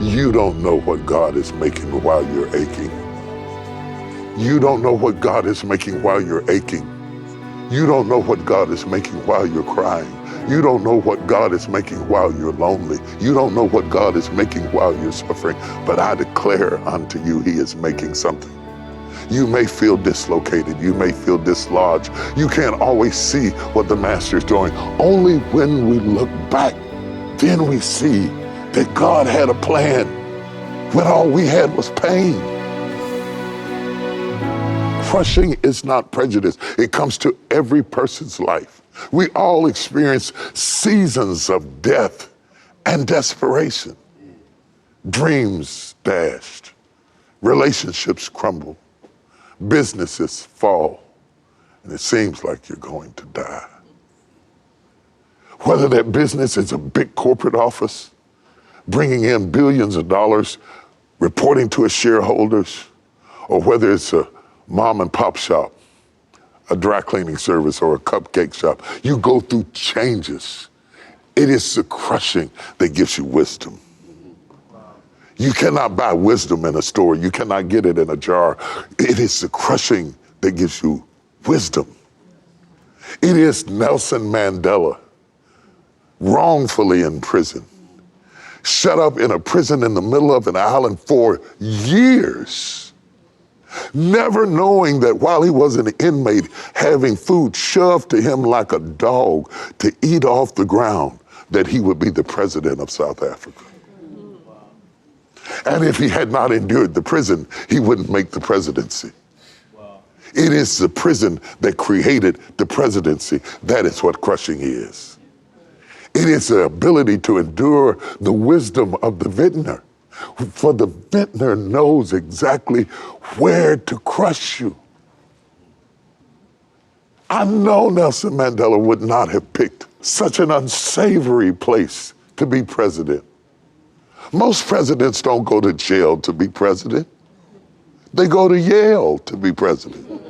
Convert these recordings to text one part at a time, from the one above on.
You don't know what God is making while you're aching. You don't know what God is making while you're aching. You don't know what God is making while you're crying. You don't know what God is making while you're lonely. You don't know what God is making while you're suffering. But I declare unto you, he is making something. You may feel dislocated. You may feel dislodged. You can't always see what the master is doing. Only when we look back, then we see that God had a plan when all we had was pain. Crushing is not prejudice. It comes to every person's life. We all experience seasons of death and desperation. Dreams dashed, relationships crumble, businesses fall, and it seems like you're going to die. Whether that business is a big corporate office, bringing in billions of dollars, reporting to its shareholders, or whether it's a mom and pop shop, a dry cleaning service, or a cupcake shop, you go through changes. It is the crushing that gives you wisdom. You cannot buy wisdom in a store. You cannot get it in a jar. It is the crushing that gives you wisdom. It is Nelson Mandela, wrongfully in prison, shut up in a prison in the middle of an island for years, never knowing that while he was an inmate, having food shoved to him like a dog to eat off the ground, that he would be the president of South Africa. And if he had not endured the prison, he wouldn't make the presidency. It is the prison that created the presidency. That is what crushing is. It is the ability to endure the wisdom of the vintner. For the vintner knows exactly where to crush you. I know Nelson Mandela would not have picked such an unsavory place to be president. Most presidents don't go to jail to be president. They go to Yale to be president.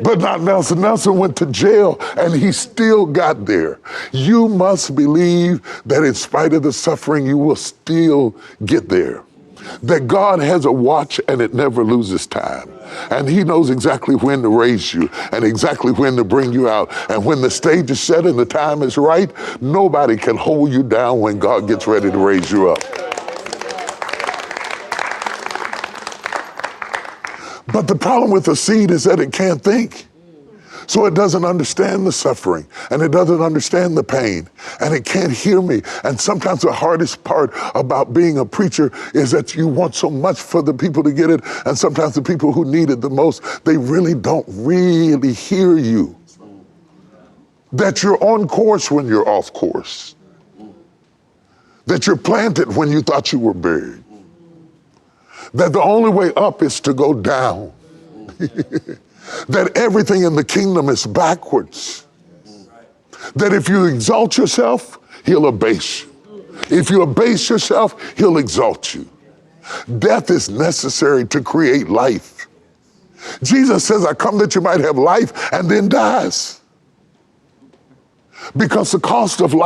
But not Nelson. Nelson went to jail and he still got there. You must believe that in spite of the suffering, you will still get there. That God has a watch and it never loses time. And he knows exactly when to raise you and exactly when to bring you out. And when the stage is set and the time is right, nobody can hold you down when God gets ready to raise you up. But the problem with the seed is that it can't think. So it doesn't understand the suffering and it doesn't understand the pain and it can't hear me. And sometimes the hardest part about being a preacher is that you want so much for the people to get it. And sometimes the people who need it the most, they really don't really hear you. That you're on course when you're off course. That you're planted when you thought you were buried. That the only way up is to go down. That everything in the kingdom is backwards. That if you exalt yourself, he'll abase you. If you abase yourself, he'll exalt you. Death is necessary to create life. Jesus says, I come that you might have life, and then dies. Because the cost of life